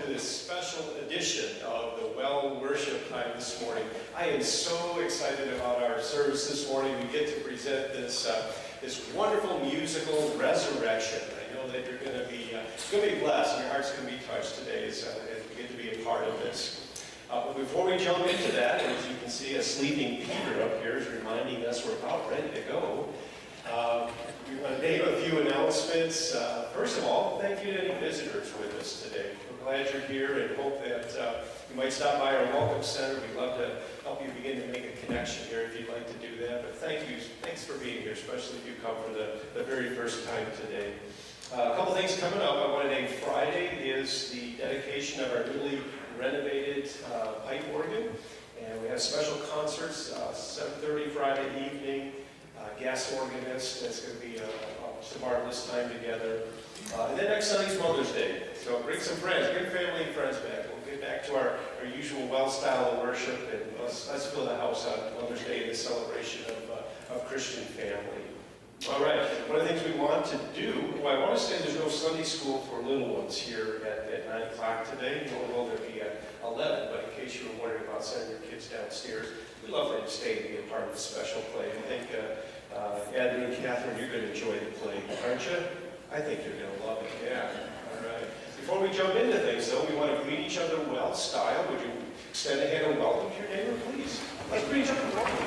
to this special edition of the Well Worship Time this morning. I am so excited about our service this morning. We get to present this wonderful musical, Resurrection. I know that you're going to be blessed. Your heart's going to be touched today as we get to be a part of this. But before we jump into that, as you can see, a sleeping Peter up here is reminding us we're about ready to go. We want to name a few announcements. First of all, thank you to any visitors with us today. We're glad you're here and hope that you might stop by our Welcome Center. We'd love to help you begin to make a connection here if you'd like to do that. But thanks for being here, especially if you come for the very first time today. A couple things coming up. I want to name Friday is the dedication of our newly renovated pipe organ. And we have special concerts, 7:30 Friday evening. Guest organist, that's going to be just a marvelous time together. And then next Sunday's Mother's Day. So bring some friends, bring family and friends back. We'll get back to our usual well style of worship, and let's fill the house on Mother's Day in the celebration of Christian family. All right, one of the things we want to do, I want to say there's no Sunday school for little ones here at 9 o'clock today, nor will there be at 11, but in case you were wondering about sending your kids downstairs, we'd love for you to stay and be a part of the special play. I think Aiden and Catherine, you're going to enjoy the play, aren't you? I think you're going to love it, yeah. All right. Before we jump into things, though, we want to greet each other well style. Would you extend a hand of welcome to your neighbor, please? Let's greet each other welcome.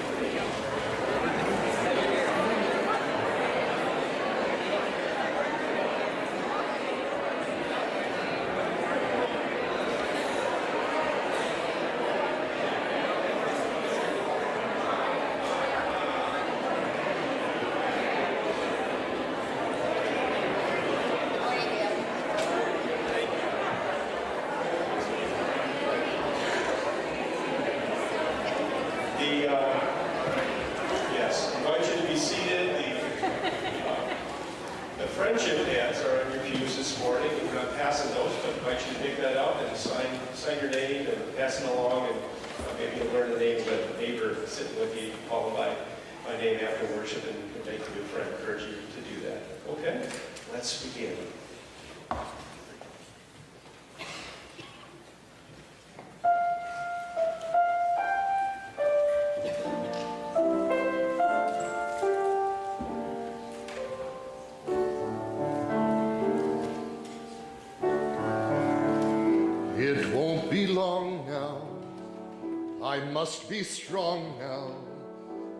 Must be strong now,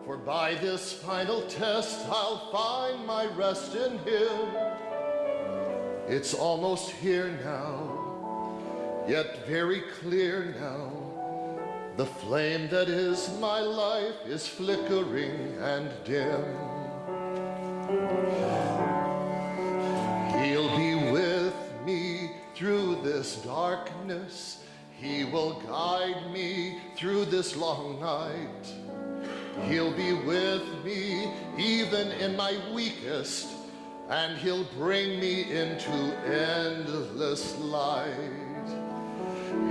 for by this final test I'll find my rest in Him. It's almost here now, yet very clear now. The flame that is my life is flickering and dim. He'll be with me through this darkness. He will guide me through this long night. He'll be with me even in my weakest, and He'll bring me into endless light.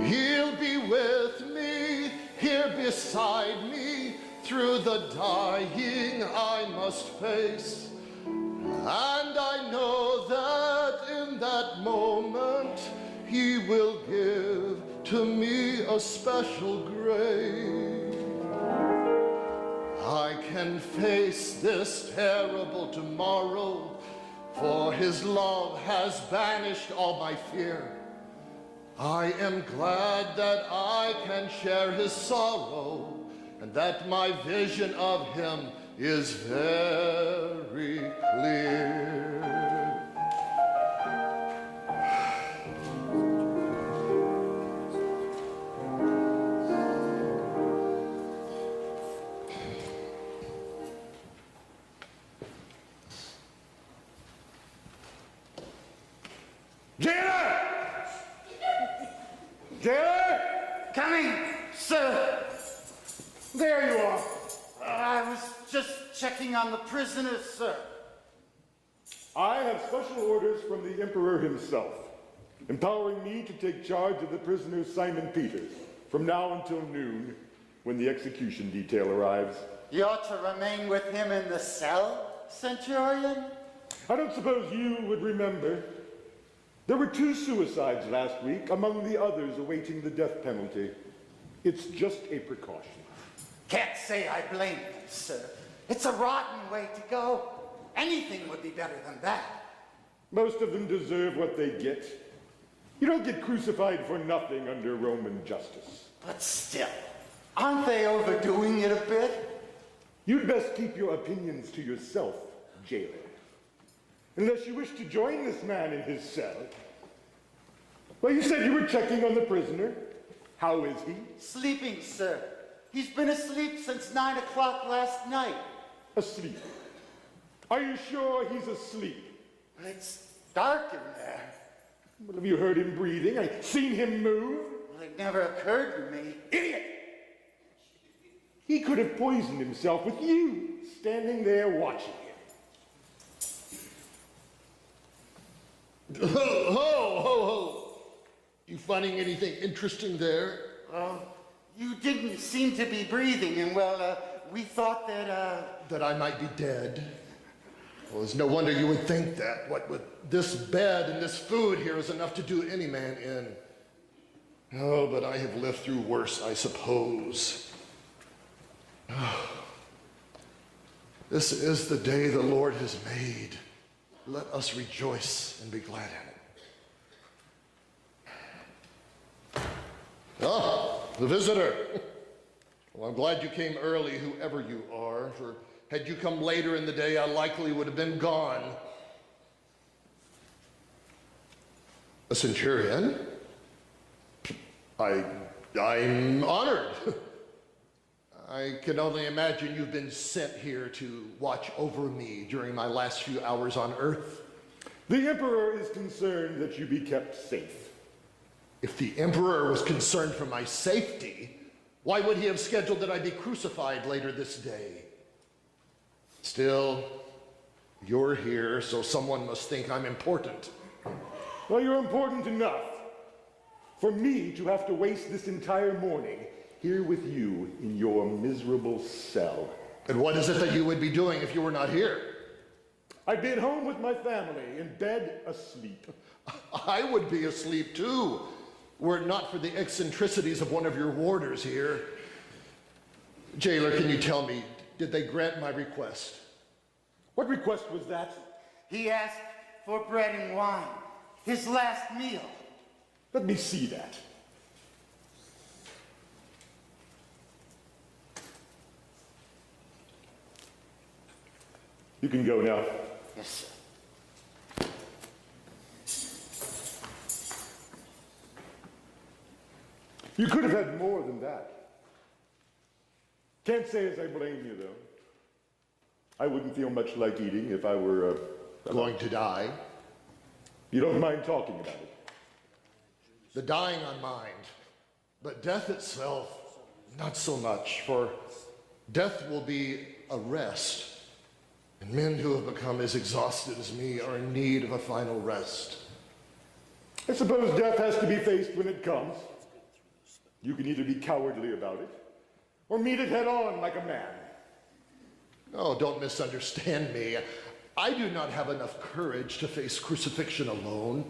He'll be with me here beside me through the dying I must face. And I know that in that moment He will give to me a special grace. I can face this terrible tomorrow, for His love has banished all my fear. I am glad that I can share His sorrow, and that my vision of Him is very clear. Jailor! Jailor! Coming, sir. There you are. I was just checking on the prisoners, sir. I have special orders from the Emperor himself, empowering me to take charge of the prisoner Simon Peter from now until noon, when the execution detail arrives. You're to remain with him in the cell, Centurion? I don't suppose you would remember. There were 2 suicides last week, among the others awaiting the death penalty. It's just a precaution. Can't say I blame them, sir. It's a rotten way to go. Anything would be better than that. Most of them deserve what they get. You don't get crucified for nothing under Roman justice. But still, aren't they overdoing it a bit? You'd best keep your opinions to yourself, Jailor. Unless you wish to join this man in his cell. Well, you said you were checking on the prisoner. How is he? Sleeping, sir. He's been asleep since 9 o'clock last night. Asleep. Are you sure he's asleep? It's dark in there. Well, have you heard him breathing? Seen him move? Well, it never occurred to me. Idiot! He could have poisoned himself with you standing there watching him. Ho! You finding anything interesting there? You didn't seem to be breathing, and well, we thought that, That I might be dead? Well, it's no wonder you would think that. What with this bed and this food here is enough to do any man in. Oh, but I have lived through worse, I suppose. This is the day the Lord has made. Let us rejoice and be glad in it. Ah, the visitor. Well, I'm glad you came early, whoever you are, for had you come later in the day, I likely would have been gone. A centurion? I'm honored. I can only imagine you've been sent here to watch over me during my last few hours on Earth. The Emperor is concerned that you be kept safe. If the Emperor was concerned for my safety, why would he have scheduled that I be crucified later this day? Still, you're here, so someone must think I'm important. Well, you're important enough for me to have to waste this entire morning here with you in your miserable cell. And what is it that you would be doing if you were not here? I'd be at home with my family, in bed, asleep. I would be asleep too, were it not for the eccentricities of one of your warders here. Jailor, can you tell me, did they grant my request? What request was that? he asked for bread and wine, his last meal. Let me see that. You can go now. Yes, sir. You could have had more than that. Can't say as I blame you, though. I wouldn't feel much like eating if I were, Going to die? You don't mind talking about it? The dying I mind, but death itself, not so much, for death will be a rest, and men who have become as exhausted as me are in need of a final rest. I suppose death has to be faced when it comes. You can either be cowardly about it, or meet it head on like a man. Oh, don't misunderstand me. I do not have enough courage to face crucifixion alone,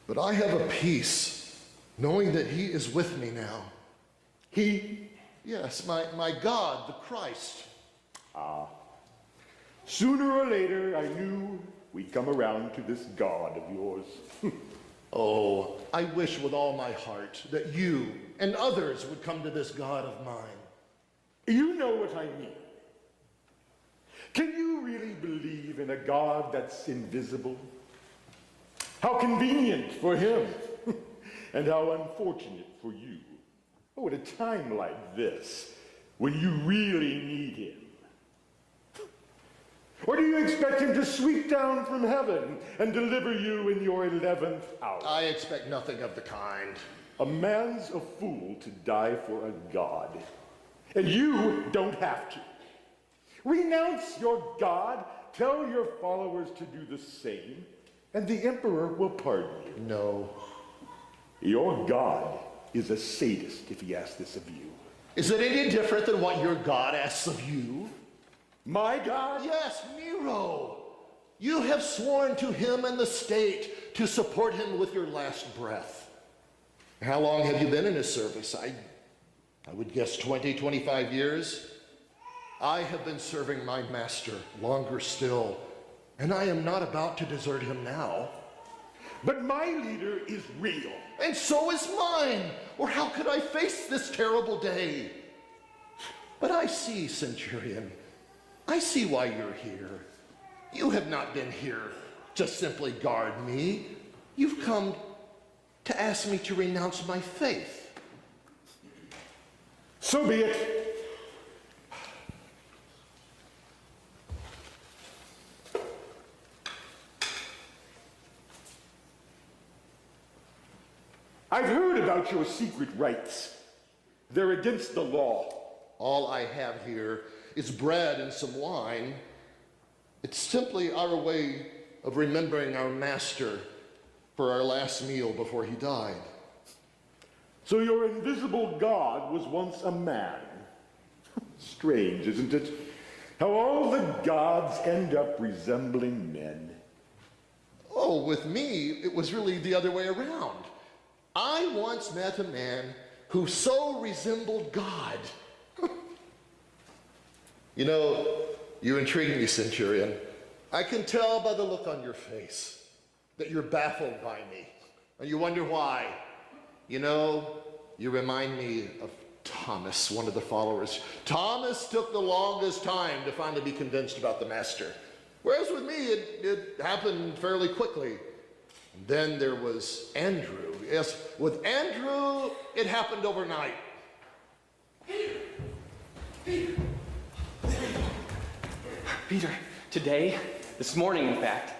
but I have a peace knowing that he is with me now. He? Yes, my God, the Christ. Sooner or later, I knew we'd come around to this God of yours. Oh, I wish with all my heart that you and others would come to this God of mine. You know what I mean. Can you really believe in a God that's invisible? How convenient for him, and how unfortunate for you. Oh, at a time like this, when you really need him. Or do you expect him to sweep down from heaven and deliver you in your 11th hour? I expect nothing of the kind. A man's a fool to die for a God, and you don't have to. Renounce your God, tell your followers to do the same, and the emperor will pardon you. No. Your God is a sadist if he asks this of you. Is it any different than what your God asks of you? My God? Yes, Nero. You have sworn to him and the state to support him with your last breath. How long have you been in his service? I would guess 20, 25 years. I have been serving my master longer still, and I am not about to desert him now. But my leader is real. And so is mine, or how could I face this terrible day? But I see, Centurion, I see why you're here. You have not been here to simply guard me. You've come to ask me to renounce my faith. So be it. I've heard about your secret rites. They're against the law. All I have here is bread and some wine. It's simply our way of remembering our master for our last meal before he died. So your invisible God was once a man. Strange, isn't it? How all the gods end up resembling men. Oh, with me, it was really the other way around. I once met a man who so resembled God. You know, you intrigue me, Centurion. I can tell by the look on your face that you're baffled by me. And you wonder why. You know, you remind me of Thomas, one of the followers. Thomas took the longest time to finally be convinced about the master. Whereas with me, it happened fairly quickly. And then there was Andrew. Yes, with Andrew, it happened overnight. Peter, today, this morning in fact,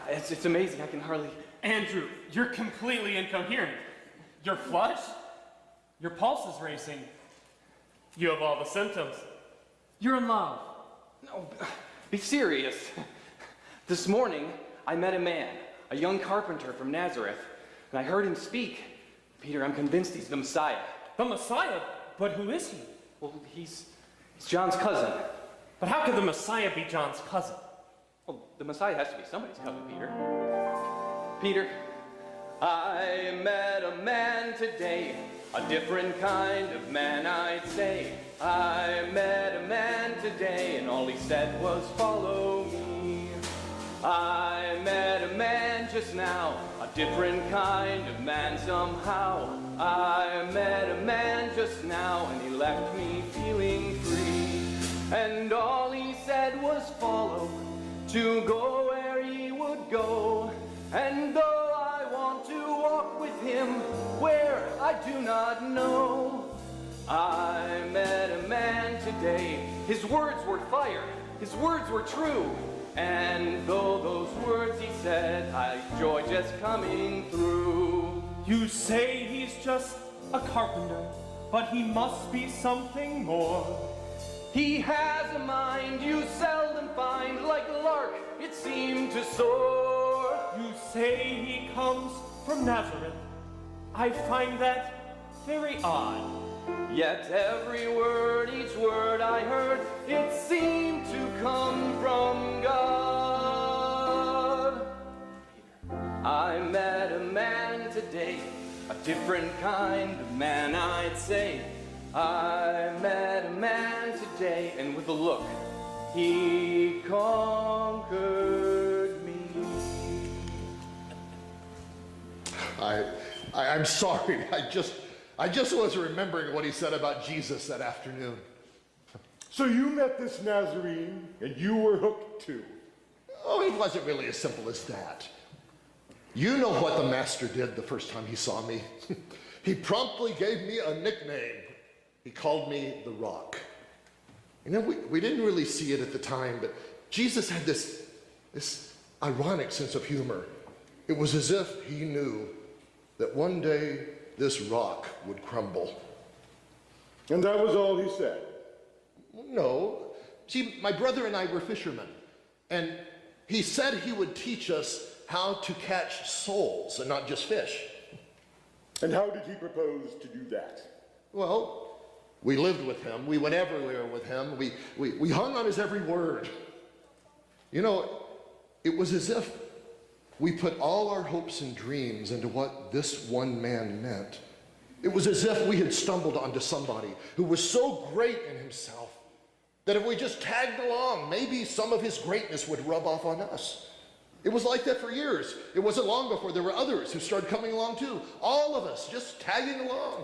it's amazing, I can hardly... Andrew, you're completely incoherent. Your flush? Your pulse is racing. You have all the symptoms. You're in love. No, be serious. This morning, I met a man, a young carpenter from Nazareth, and I heard him speak. Peter, I'm convinced he's the Messiah. The Messiah? But who is he? Well, he's John's cousin. But how could the Messiah be John's cousin? Well, the Messiah has to be somebody's cousin, Peter. Peter, I met a man today, a different kind of man, I'd say. I met a man today, and all he said was, follow me. I met a man just now, a different kind of man somehow. I met a man just now, and he left me feeling free. And all he said was follow, to go where he would go. And though I want to walk with him where I do not know, I met a man today. His words were fire, his words were true. And though those words he said, I joy just coming through. You say he's just a carpenter, but he must be something more. He has a mind you seldom find, like a lark it seemed to soar. You say he comes from Nazareth. I find that very odd. Yet every word, each word I heard, it seemed to come from God. I met a man today, a different kind of man, I'd say. I met a man today, and with a look, he conquered me. I'm sorry. I just was remembering what he said about Jesus that afternoon. So you met this Nazarene, and you were hooked too. Oh, it wasn't really as simple as that. You know what the master did the first time he saw me. He promptly gave me a nickname. He called me the Rock. You know, we didn't really see it at the time, but Jesus had this ironic sense of humor. It was as if he knew that one day this rock would crumble. And that was all he said? No. See, my brother and I were fishermen, and he said he would teach us how to catch souls and not just fish. And how did he propose to do that? Well, we lived with him. We went everywhere with him. We hung on his every word. You know, It was as if we put all our hopes and dreams into what this one man meant. It was as if we had stumbled onto somebody who was so great in himself that if we just tagged along, maybe some of his greatness would rub off on us. It was like that for years. It wasn't long before there were others who started coming along too. All of us just tagging along.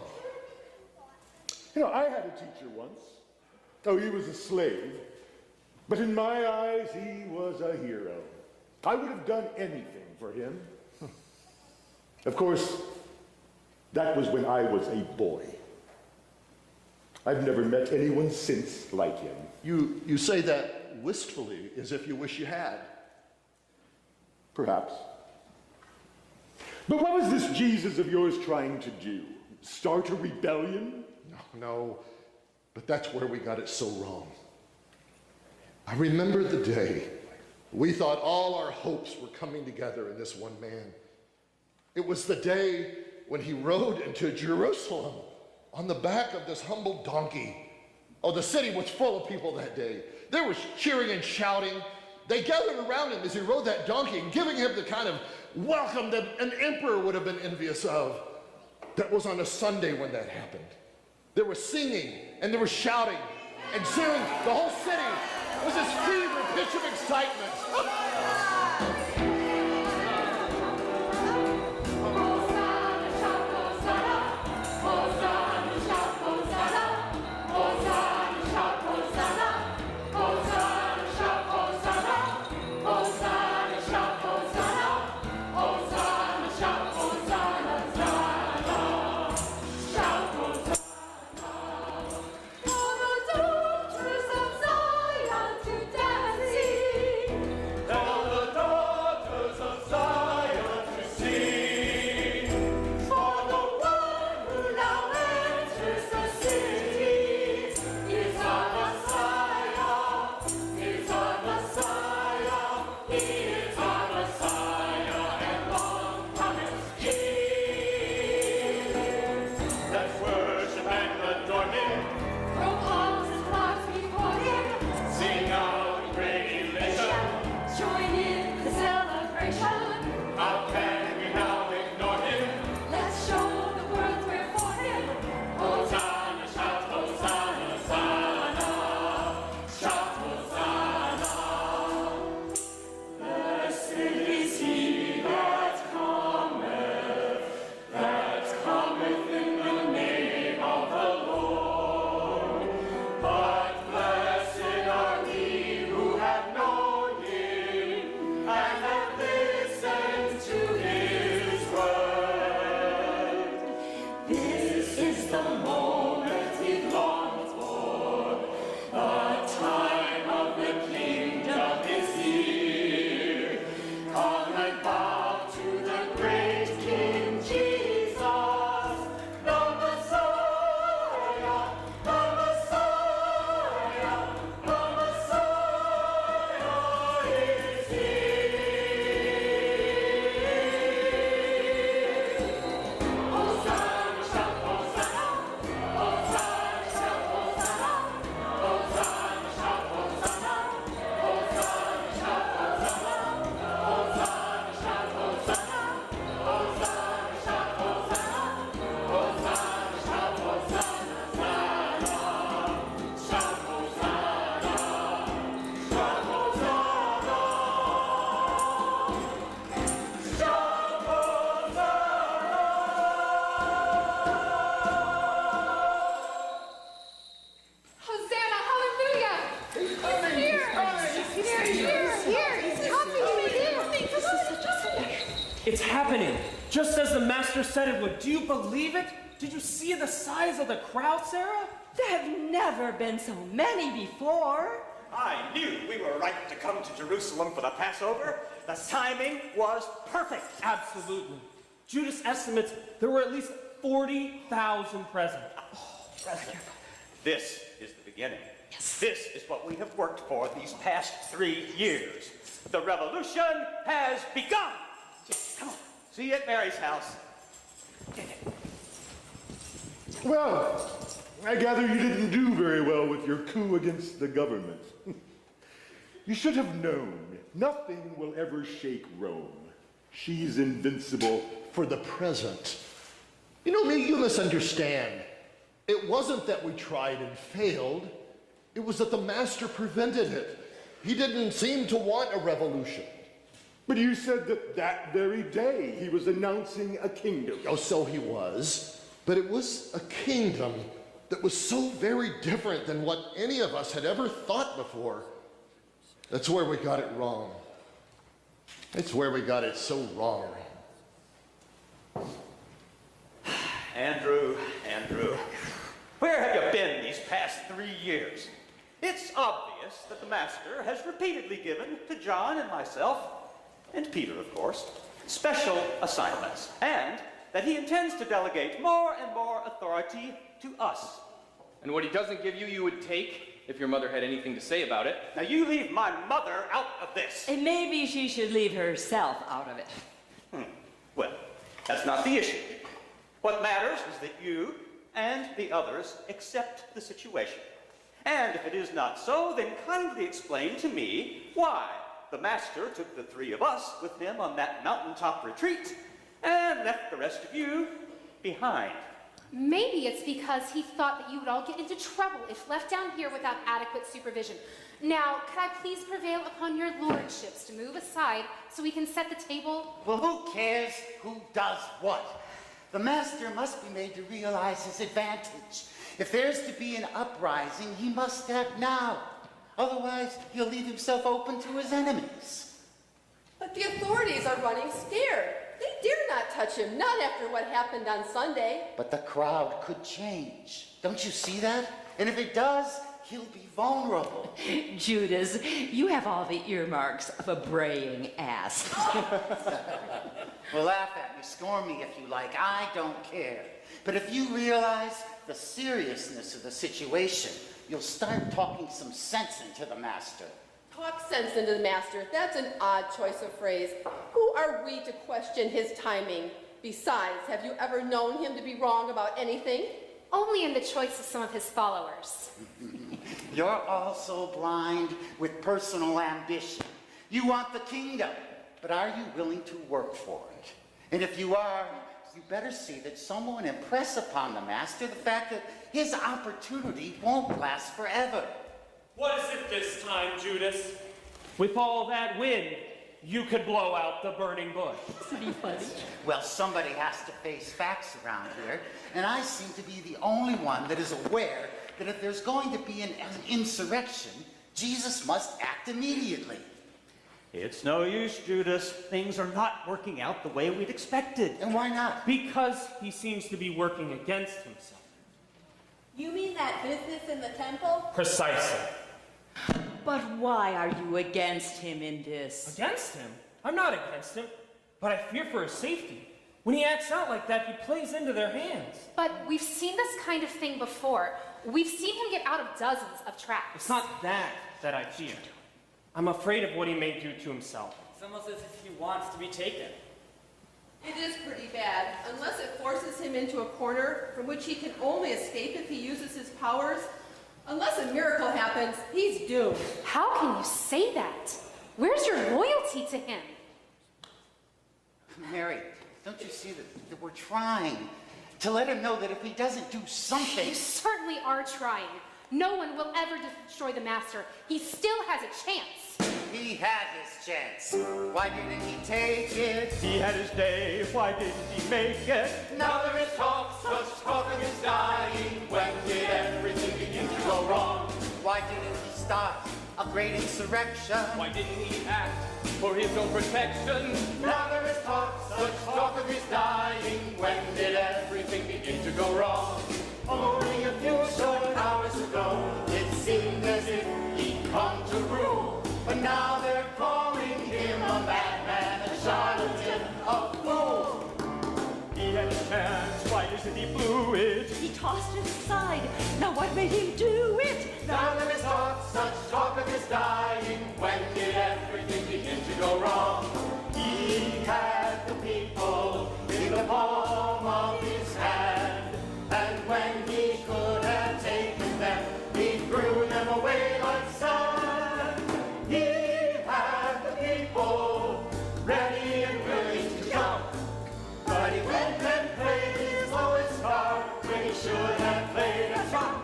You know, I had a teacher once. Oh, he was a slave. But in my eyes, he was a hero. I would have done anything for him. Of course, that was when I was a boy. I've never met anyone since like him. You say that wistfully, as if you wish you had. Perhaps. But what was this Jesus of yours trying to do? Start a rebellion? No, but that's where we got it so wrong. I remember the day we thought all our hopes were coming together in this one man. It was the day when he rode into Jerusalem on the back of this humble donkey. Oh, the city was full of people that day. There was cheering and shouting. They gathered around him as he rode that donkey and giving him the kind of welcome that an emperor would have been envious of. That was on a Sunday when that happened. There was singing and there was shouting, and soon the whole city was this fever pitch of excitement. It's happening, just as the master said it would. Do you believe it? Did you see the size of the crowd, Sarah? There have never been so many before. I knew we were right to come to Jerusalem for the Passover. The timing was perfect. Absolutely. Judas estimates there were at least 40,000 present. This is the beginning. Yes. This is what we have worked for these past 3 years. The revolution has begun. Come on. See you at Mary's house. Well, I gather you didn't do very well with your coup against the government. You should have known. Nothing will ever shake Rome. She's invincible. For the present. You know, maybe you misunderstand. It wasn't that we tried and failed. It was that the master prevented it. He didn't seem to want a revolution. But you said that that very day he was announcing a kingdom. Oh, so he was. But it was a kingdom that was so very different than what any of us had ever thought before. That's where we got it wrong. It's where we got it so wrong. Andrew, where have you been these past 3 years? It's obvious that the master has repeatedly given to John and myself, and Peter, of course, special assignments, and that he intends to delegate more and more authority to us. And what he doesn't give you, you would take if your mother had anything to say about it. Now you leave my mother out of this. And maybe she should leave herself out of it. Well, that's not the issue. What matters is that you and the others accept the situation. And if it is not so, then kindly explain to me why the master took the 3 of us with him on that mountaintop retreat and left the rest of you behind. Maybe it's because he thought that you would all get into trouble if left down here without adequate supervision. Now, could I please prevail upon your lordships to move aside so we can set the table? Well, who cares who does what? The master must be made to realize his advantage. If there's to be an uprising, he must act now. Otherwise, he'll leave himself open to his enemies. But the authorities are running scared. They dare not touch him, not after what happened on Sunday. But the crowd could change. Don't you see that? And if it does, he'll be vulnerable. Judas, you have all the earmarks of a braying ass. Well, laugh at me, scorn me if you like. I don't care. But if you realize the seriousness of the situation, you'll start talking some sense into the master. Talk sense into the master. That's an odd choice of phrase. Who are we to question his timing? Besides, have you ever known him to be wrong about anything? Only in the choice of some of his followers. You're all so blind with personal ambition. You want the kingdom, but are you willing to work for it? And if you are, you better see that someone impress upon the master the fact that his opportunity won't last forever. What is it this time, Judas? With all that wind, you could blow out the burning bush. Isn't he funny? Well, somebody has to face facts around here, and I seem to be the only one that is aware that if there's going to be an insurrection, Jesus must act immediately. It's no use, Judas. Things are not working out the way we'd expected. And why not? Because he seems to be working against himself. You mean that business in the temple? Precisely. But why are you against him in this? Against him? I'm not against him, but I fear for his safety. When he acts out like that, he plays into their hands. But we've seen this kind of thing before. We've seen him get out of dozens of traps. It's not that I fear. I'm afraid of what he may do to himself. It's almost as if he wants to be taken. It is pretty bad, unless it forces him into a corner from which he can only escape if he uses his powers. Unless a miracle happens, he's doomed. How can you say that? Where's your loyalty to him? Mary, don't you see that we're trying to let him know that if he doesn't do something... You certainly are trying. No one will ever destroy the master. He still has a chance. He had his chance. Why didn't he take it? He had his day, why didn't he make it? Now there is talk, such talk of his dying. When did everything begin to go wrong? Why didn't he start a great insurrection? Why didn't he act for his own protection? Now there is talk, such talk of his dying. When did everything begin to go wrong? Only a few short hours ago, it seemed as if he'd come to rule. But now they're calling him a madman, a charlatan, a fool. He had a chance, why isn't he blew it? He tossed it aside. Now what made him do it? Now there is talk, such talk of his dying. When did everything begin to go wrong? He had the people in the palm of his hand. And when he could have taken them, he threw them away like sand. He should have played us wrong.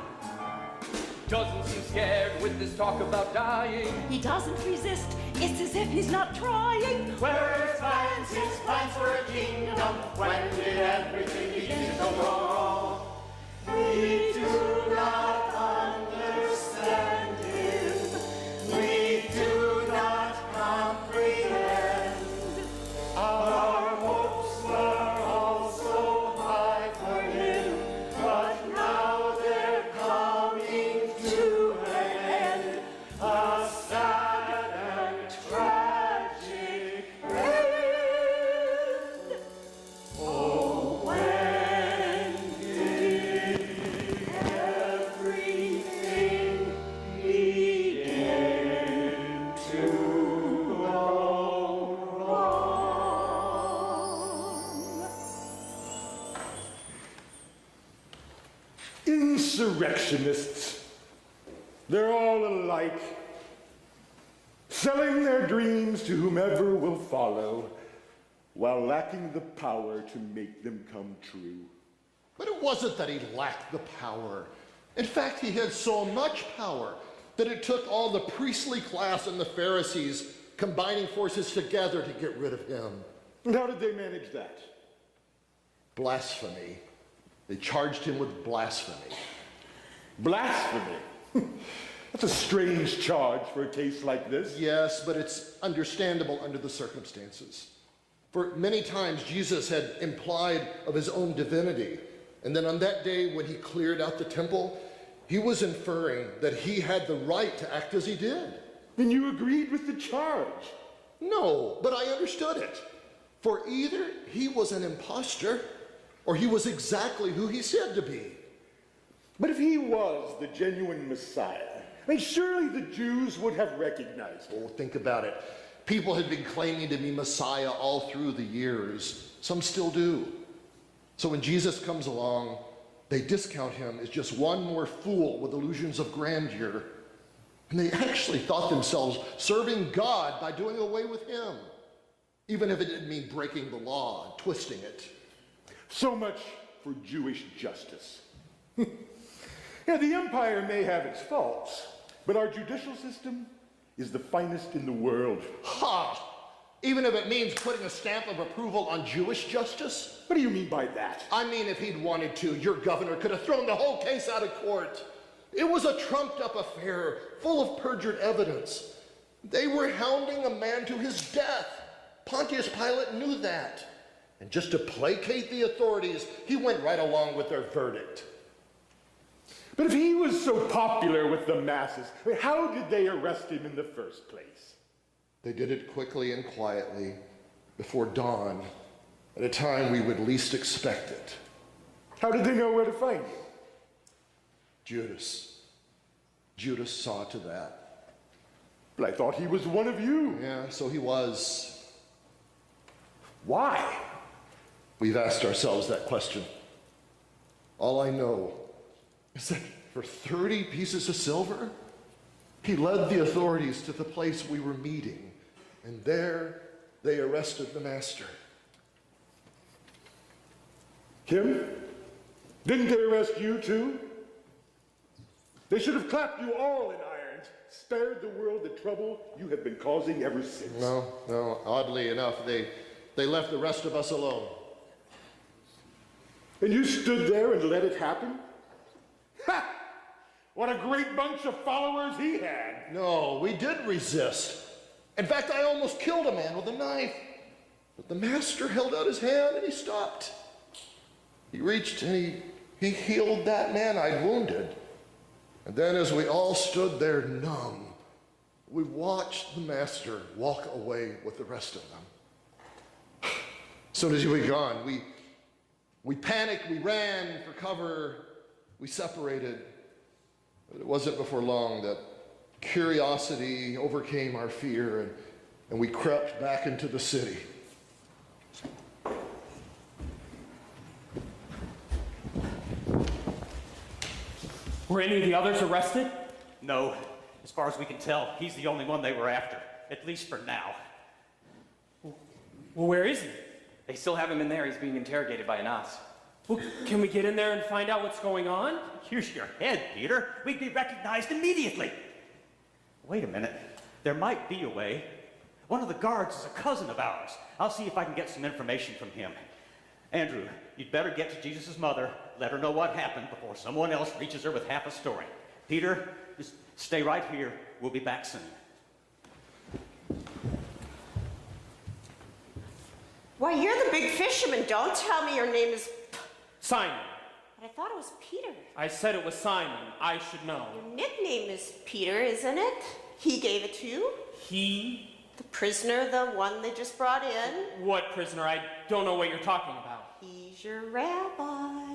Doesn't seem scared with this talk about dying. He doesn't resist. It's as if he's not trying. Where his plans for a kingdom, when did everything begin to go wrong? We do not understand him. We do not comprehend. Our hopes were all so high for him, but now they're coming to an end. A sad and tragic end. Oh, when did everything begin to go wrong? Insurrectionists. They're all alike, selling their dreams to whomever will follow, while lacking the power to make them come true. But it wasn't that he lacked the power. In fact, he had so much power that it took all the priestly class and the Pharisees combining forces together to get rid of him. And how did they manage that? Blasphemy. They charged him with blasphemy. Blasphemy. That's a strange charge for a case like this. Yes, but it's understandable under the circumstances. For many times Jesus had implied of his own divinity. And then on that day when he cleared out the temple, he was inferring that he had the right to act as he did. Then you agreed with the charge. No, but I understood it. For either he was an impostor or he was exactly who he said to be. But if he was the genuine Messiah, I mean, surely the Jews would have recognized him. Oh, think about it. People had been claiming to be Messiah all through the years. Some still do. So when Jesus comes along, they discount him as just one more fool with illusions of grandeur. And they actually thought themselves serving God by doing away with him, even if it didn't mean breaking the law and twisting it. So much for Jewish justice. Yeah, the empire may have its faults, but our judicial system is the finest in the world. Ha! Even if it means putting a stamp of approval on Jewish justice? What do you mean by that? I mean, if he'd wanted to, your governor could have thrown the whole case out of court. It was a trumped-up affair, full of perjured evidence. They were hounding a man to his death. Pontius Pilate knew that. And just to placate the authorities, he went right along with their verdict. But if he was so popular with the masses, I mean, how did they arrest him in the first place? They did it quickly and quietly, before dawn, at a time we would least expect it. How did they know where to find him? Judas. Judas saw to that. But I thought he was one of you. Yeah, so he was. Why? We've asked ourselves that question. All I know is that for 30 pieces of silver, he led the authorities to the place we were meeting, and there they arrested the master. Him? Didn't they arrest you too? They should have clapped you all in irons, spared the world the trouble you have been causing ever since. No, oddly enough, they left the rest of us alone. And you stood there and let it happen? Ha! What a great bunch of followers he had. No, we did resist. In fact, I almost killed a man with a knife. But the master held out his hand and he stopped. He reached and he healed that man I'd wounded. And then as we all stood there numb, we watched the master walk away with the rest of them. As soon as he was gone, we panicked, we ran for cover, we separated. But it wasn't before long that curiosity overcame our fear and we crept back into the city. Were any of the others arrested? No. As far as we can tell, he's the only one they were after, at least for now. Well, where is he? They still have him in there. He's being interrogated by an ass. Well, can we get in there and find out what's going on? Use your head, Peter. We'd be recognized immediately. Wait a minute. There might be a way. One of the guards is a cousin of ours. I'll see if I can get some information from him. Andrew, you'd better get to Jesus' mother, let her know what happened before someone else reaches her with half a story. Peter, just stay right here. We'll be back soon. Why, you're the big fisherman. Don't tell me your name is... Simon. But I thought it was Peter. I said it was Simon. I should know. Your nickname is Peter, isn't it? He gave it to you? He? The prisoner, the one they just brought in? What prisoner? I don't know what you're talking about. He's your rabbi.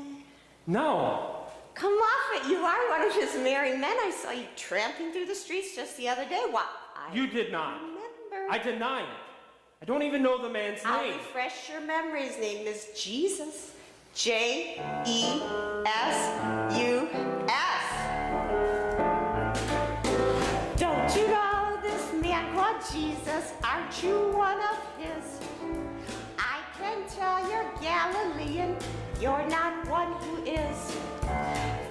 No. Come off it. You are one of his merry men. I saw you tramping through the streets just the other day. Why, You did not. remember. I deny it. I don't even know the man's I'll name. refresh your memory. His name is Jesus. J-E-S-U-S. Don't you know this man called Jesus? Aren't you one of his? I can tell you're Galilean. You're not one who is.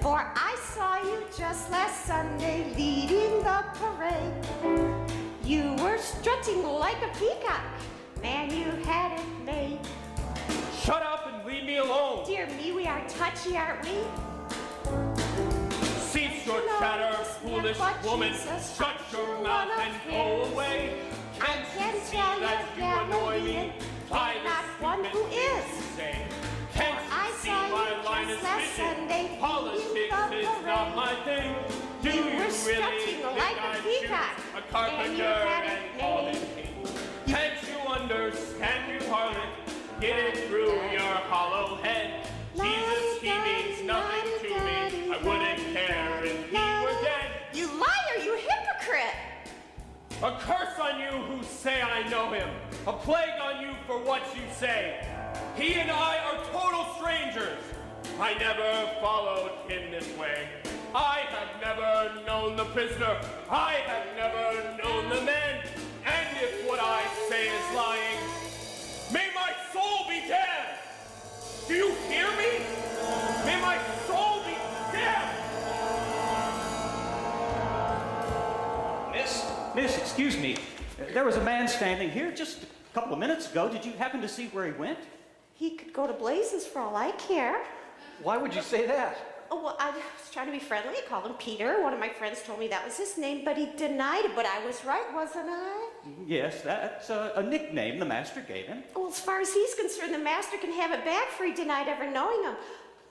For I saw you just last Sunday leading the parade. You were strutting like a peacock. Man, you had it made. Shut up and leave me alone. Dear me, we are touchy, aren't we? Cease your chatter, foolish woman. Shut your mouth and go away. Can't you see that you annoy me? By the one who stupid is. things you say. Can't I you see saw you my line is just last missing? Sunday Politics leading the is not my thing. Do you were really strutting think like a I peacock, choose a and carpenter you had and it call made. it king? Can't you understand, you harlot? Get it through your hollow head. Jesus, he means nothing to me. I wouldn't care if he were dead. You liar, you hypocrite! A curse on you who say I know him. A plague on you for what you say. He and I are total strangers. I never followed him this way. I have never known the prisoner. I have never known the men. And if what I say is lying, may my soul be damned! Do you hear me? May my soul be damned! Miss, excuse me. There was a man standing here just a couple of minutes ago. Did you happen to see where he went? He could go to blazes for all I care. Why would you say that? Oh, well, I was trying to be friendly. I called him Peter. One of my friends told me that was his name, but he denied it. But I was right, wasn't I? Yes, that's a nickname the master gave him. Well, as far as he's concerned, the master can have it back, for he denied ever knowing him.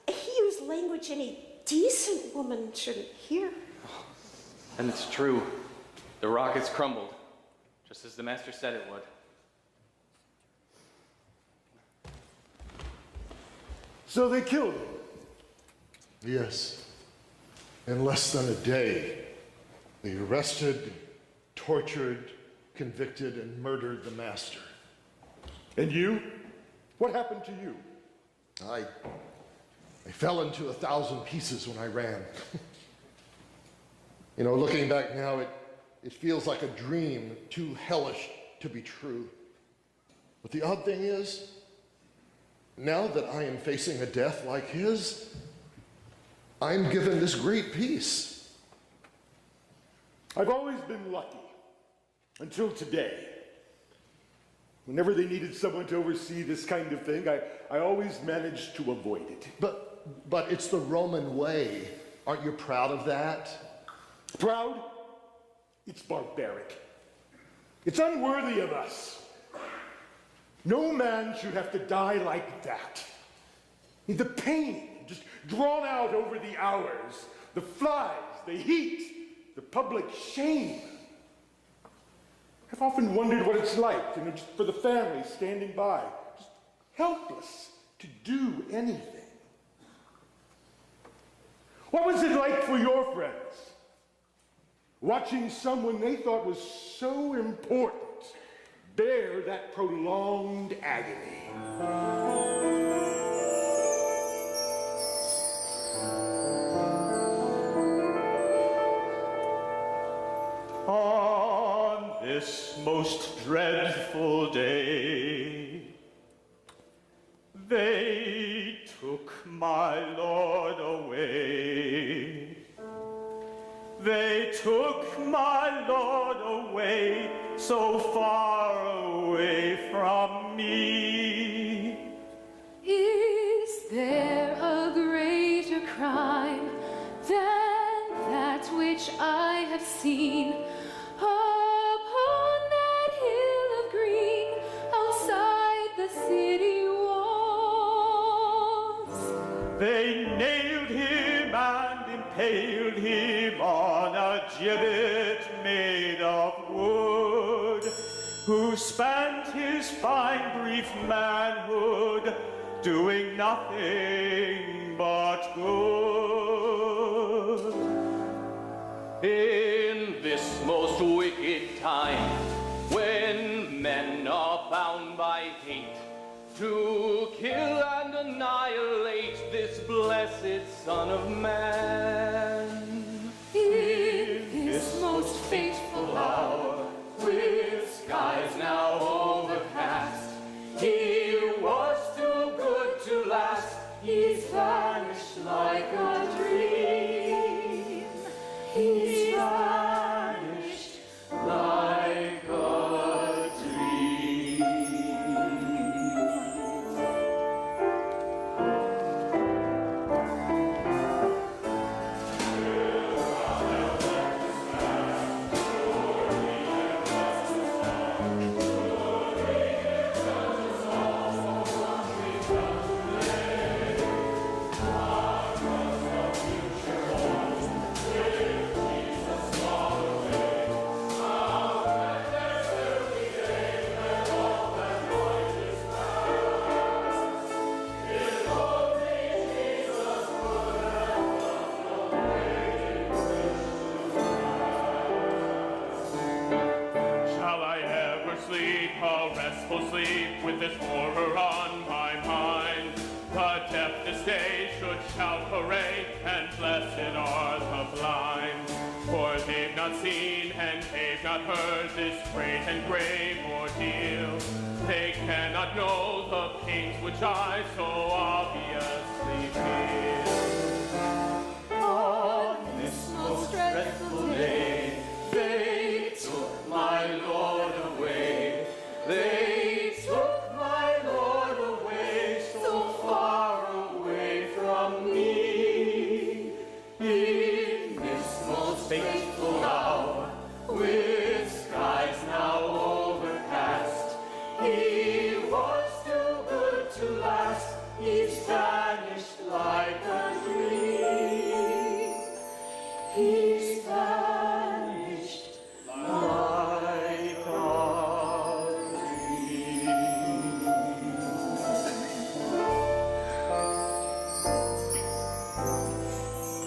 He used language any decent woman shouldn't hear. And it's true. The rockets crumbled, just as the master said it would. So they killed him. Yes. In less than a day, they arrested, tortured, convicted, and murdered the master. And you? What happened to you? I fell into 1,000 pieces when I ran. You know, looking back now, it feels like a dream, too hellish to be true. But the odd thing is, now that I am facing a death like his, I'm given this great peace. I've always been lucky, until today. Whenever they needed someone to oversee this kind of thing, I always managed to avoid it. But it's the Roman way. Aren't you proud of that? Proud? It's barbaric. It's unworthy of us. No man should have to die like that. The pain, just drawn out over the hours, the flies, the heat, the public shame. I've often wondered what it's like, you know, just for the family standing by, just helpless to do anything. What was it like for your friends? Watching someone they thought was so important bear that prolonged agony. On this most dreadful day, they took took my Lord away, so far away from me. Is there a greater crime than that which I have seen upon that hill of green outside the city walls? They nailed him and impaled him on a gibbet made of wood, who spent his fine brief manhood doing nothing but good. In this most wicked time, when men are bound by hate to kill and annihilate this blessed Son of Man, in this most fateful hour, with skies now overcast, he was too good to last. He's vanished like a dream. He's vanished like a dream. Sleep with this horror on my mind. The deaf this day should shout hooray, and blessed are the blind. For they've not seen and they've not heard this great and grave ordeal. They cannot know the pains which I so obviously feel. On this most dreadful day, they took my Lord away. They took my Lord away, so far away from me. In this most fateful hour, with skies now overcast, he was too good to last. He's vanished like a dream. He's vanished like a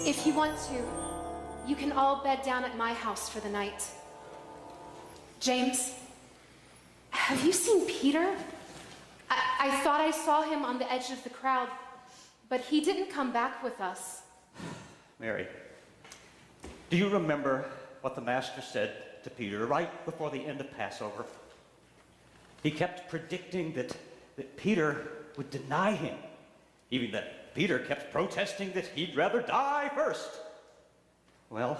if you want to, you can all bed down at my house for the night. James, have you seen Peter? I thought I saw him on the edge of the crowd, but he didn't come back with us. Mary, do you remember what the Master said to Peter right before the end of Passover? He kept predicting that Peter would deny him, even that Peter kept protesting that he'd rather die first. Well,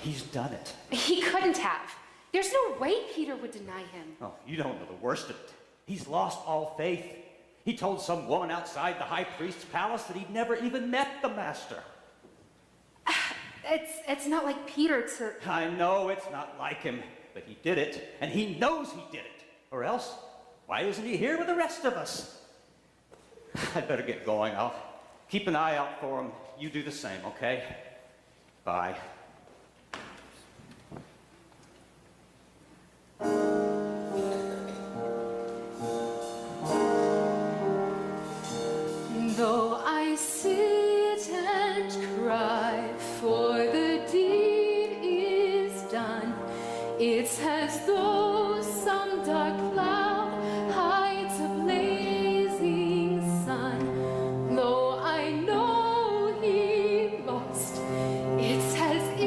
he's done it. He couldn't have. There's no way Peter would deny him. Oh, you don't know the worst of it. He's lost all faith. He told some woman outside the high priest's palace that he'd never even met the Master. It's not like Peter to... I know it's not like him, but he did it, and he knows he did it. Or else, why isn't he here with the rest of us? I'd better get going. I'll keep an eye out for him. You do the same, okay? Bye. Though I sit and cry, for the deed is done, it's as though some dark cloud hides a blazing sun. Though I know he lost, it's as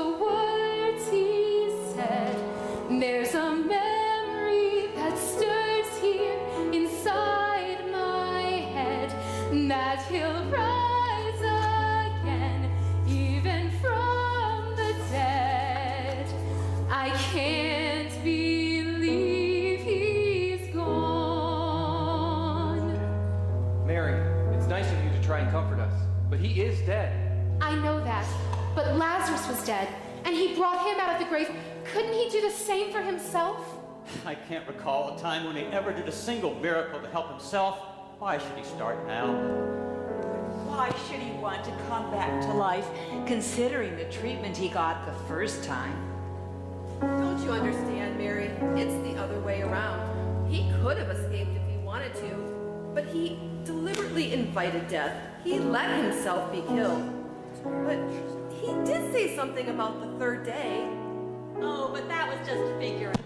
the words he said. There's a memory that stirs here inside my head, that he'll rise again, even from the dead. I can't believe he's gone. Mary, it's nice of you to try and comfort us, but he is dead. I know that, but Lazarus was dead, and he brought him out of the grave. Couldn't he do the same for himself? I can't recall a time when he ever did a single miracle to help himself. Why should he start now? Why should he want to come back to life, considering the treatment he got the first time? Don't you understand, Mary? It's the other way around. He could have escaped if he wanted to, but he deliberately invited death. He let himself be killed. But he did say something about the third day. Oh, but that was just figurative.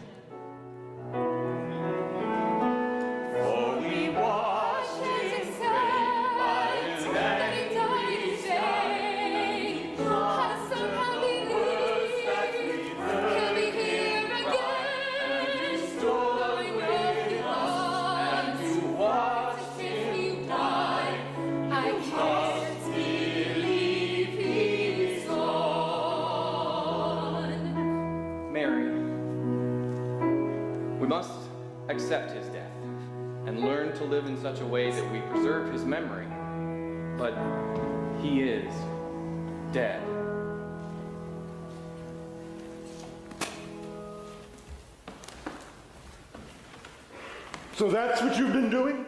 For we washed in grace by his That he died in vain. I somehow believe he'll be here again. stole I know he and was. you washed If he died, I can't believe he's gone. Mary, we must accept his death and learn to live in such a way that we preserve his memory. But he is dead. So that's what you've been doing?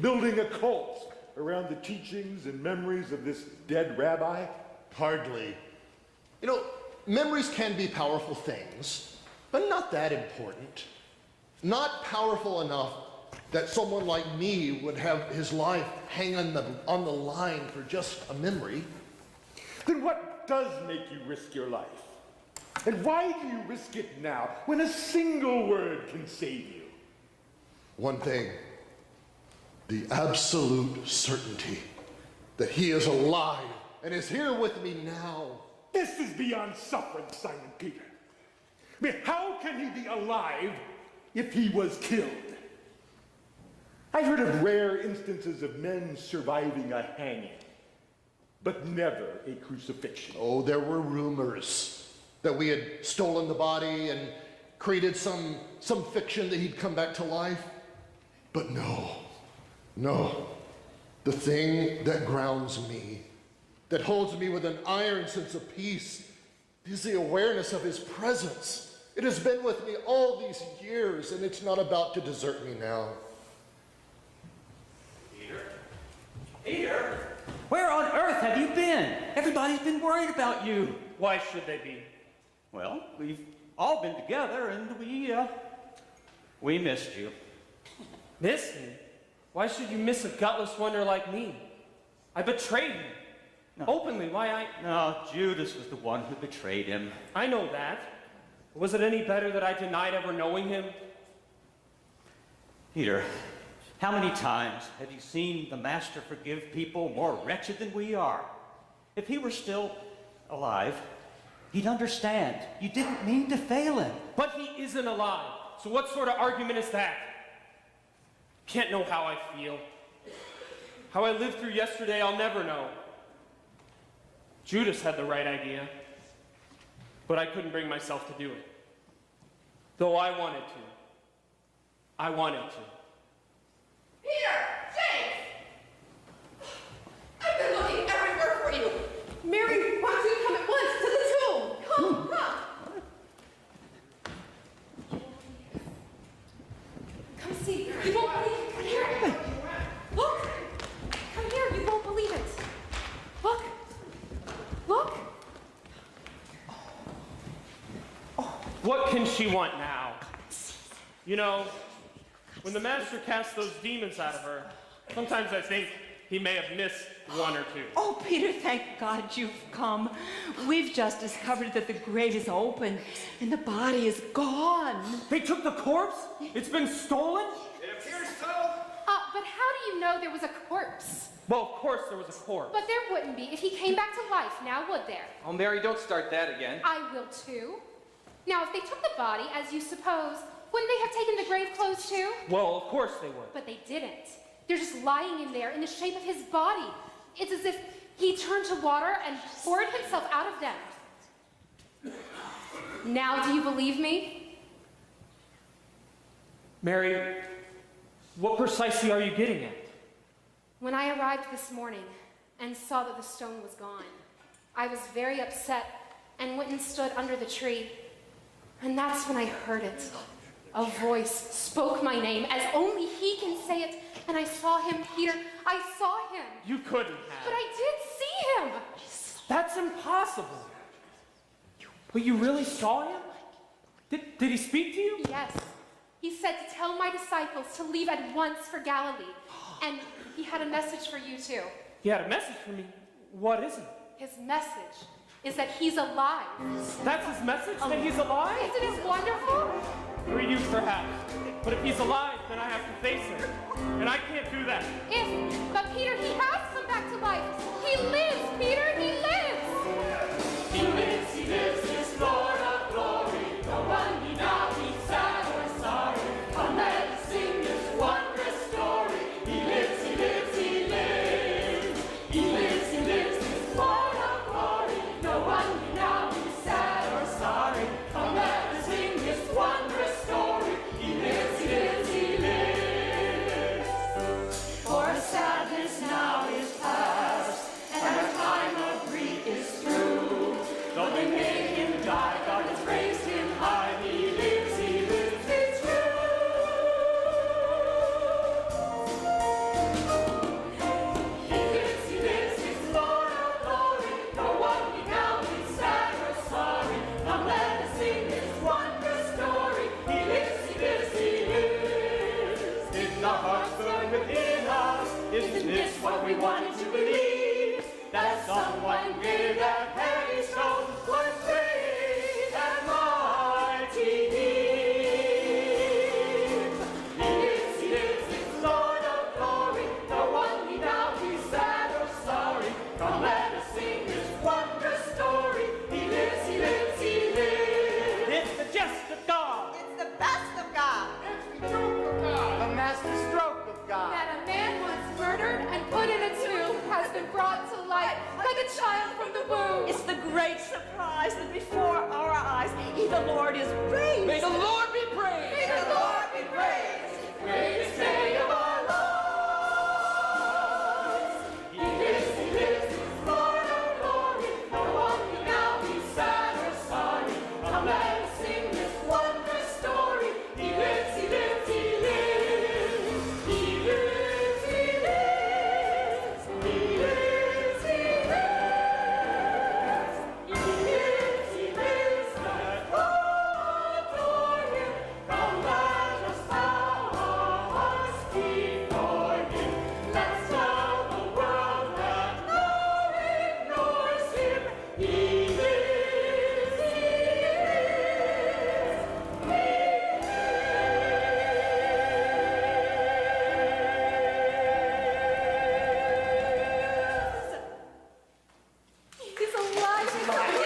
Building a cult around the teachings and memories of this dead rabbi? Hardly. You know, memories can be powerful things, but not that important. Not powerful enough that someone like me would have his life hang on the line for just a memory. Then what does make you risk your life? And why do you risk it now when a single word can save you? One thing, the absolute certainty that he is alive and is here with me now. This is beyond suffering, Simon Peter. I mean, how can he be alive if he was killed? I've heard of rare instances of men surviving a hanging, but never a crucifixion. Oh, there were rumors that we had stolen the body and created some fiction that he'd come back to life. But no. The thing that grounds me, that holds me with an iron sense of peace, is the awareness of his presence. It has been with me all these years, and it's not about to desert me now. Peter, where on earth have you been? Everybody's been worried about you. Why should they be? Well, we've all been together, and we missed you. Miss me? Why should you miss a gutless wonder like me? I betrayed him. No. Openly, No, Judas was the one who betrayed him. I know that. Was it any better that I denied ever knowing him? Peter, how many times have you seen the Master forgive people more wretched than we are? If he were still alive, he'd understand. You didn't mean to fail him. But he isn't alive. So what sort of argument is that? Can't know how I feel. How I lived through yesterday, I'll never know. Judas had the right idea, but I couldn't bring myself to do it. Though I wanted to. I wanted to. Peter! James! I've been looking everywhere for you. Mary wants you to come at once to the tomb. Come. Come see. You won't believe it. Come here. Look. Come here. You won't believe it. Look. What can she want now? You know, when the Master cast those demons out of her, sometimes I think he may have missed one or two. Oh, Peter, thank God you've come. We've just discovered that the grave is open and the body is gone. They took the corpse? It's been stolen? It appears so. But how do you know there was a corpse? Well, of course there was a corpse. But there wouldn't be if he came back to life, now would there? Oh, Mary, don't start that again. I will too. Now, if they took the body, as you suppose, wouldn't they have taken the grave clothes too? Well, of course they would. But they didn't. They're just lying in there in the shape of his body. It's as if he turned to water and poured himself out of them. Now, do you believe me? Mary, what precisely are you getting at? When I arrived this morning and saw that the stone was gone, I was very upset and went and stood under the tree. And that's when I heard it. A voice spoke my name as only he can say it. And I saw him, Peter. I saw him. You couldn't have. But I did see him. That's impossible. But you really saw him? Did he speak to you? Yes. He said to tell my disciples to leave at once for Galilee. And he had a message for you too. He had a message for me. What is it? His message is that he's alive. That's his message? That he's alive? Isn't it wonderful? For you, perhaps. But if he's alive, then I have to face him. And I can't do that. But Peter, he has come back to life. He lives, Peter, he lives. He lives, he's Lord of glory. No one need now be sad or sorry. Come let us sing this wondrous story. He lives, he lives, he lives. He lives, he's Lord of glory. No one need now be sad or sorry. Come let us sing this wondrous story. He lives, he lives, he lives. For sadness now is past, and our time of grief is through. Though they made him die, God has raised him high. He lives, it's true. He lives, he's Lord of glory. No one need now be sad or sorry. Come let us sing this wondrous story. He lives, he lives. In the hearts burn within us, isn't this what we wanted to believe? That someone gave that heavy stone was great and mighty deep. He lives, he's Lord of glory. No one need now be sad or sorry. Come let us sing this wondrous story. He lives, he lives, he lives. It's the jest of God. It's the best of God. It's the joke of God. The master stroke of God. That a man once murdered and put in a tomb has been brought to life like a child from the womb. It's the great surprise that before our eyes, He, the Lord, is raised. May the Lord be praised. May the Lord be praised. Greatest day of our lives. He lives, he's Lord of glory. No one can now be sad or sorry. Come let us sing this wondrous story. He lives, he lives, he lives. He lives, he lives. He lives, he lives. He lives, he lives. Let all adore him. Come let us bow our hearts before him. Let's tell the world that no ignores him. He lives, he lives, he lives. He's alive. He's alive.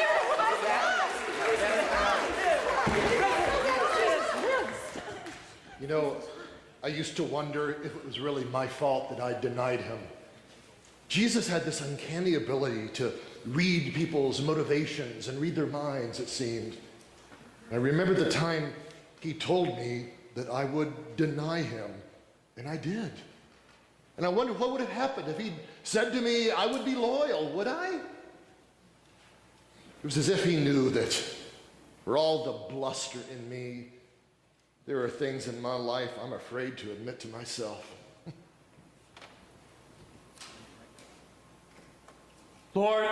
You know, I used to wonder if it was really my fault that I denied him. Jesus had this uncanny ability to read people's motivations and read their minds, it seemed. I remember the time he told me that I would deny him, and I did. And I wondered what would have happened if he'd said to me, I would be loyal, would I? It was as if he knew that for all the bluster in me, there are things in my life I'm afraid to admit to myself. Lord,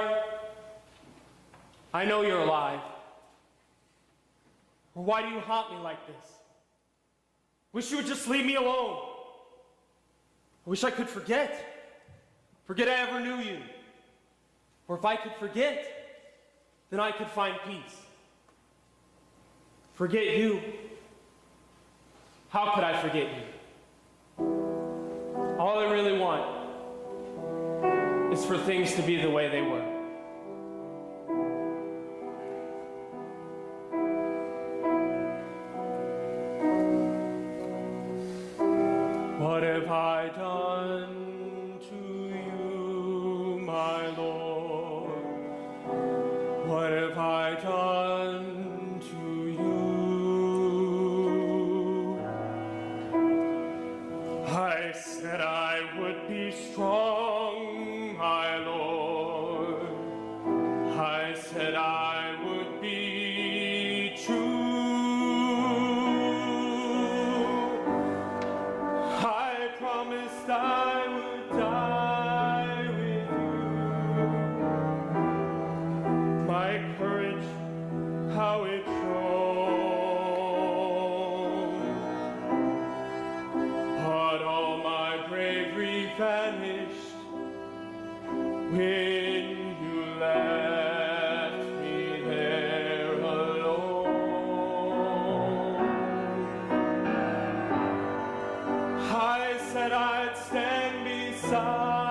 I know you're alive. Or why do you haunt me like this? Wish you would just leave me alone. I wish I could forget. Forget I ever knew you. Or if I could forget, then I could find peace. Forget you. How could I forget you? All I really want is for things to be the way they were. What have I done to you, my Lord? What have I done to you? I said I would be strong, my Lord. I said I would be true. I promised I would die with you. My courage, how it shone. But all my bravery vanished when you left me there alone. I said I'd stand beside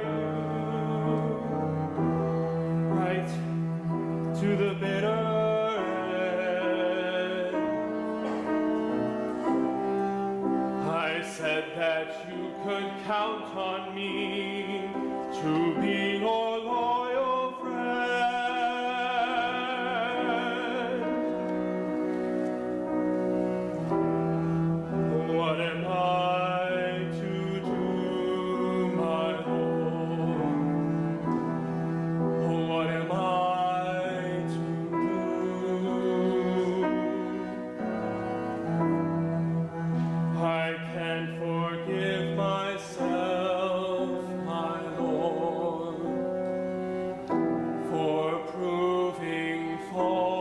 you, right to the bitter end. I said that you could count on me to be your loyal friend. What am I to do, my Lord? What am I to do? I can't forgive myself, my Lord, for proving false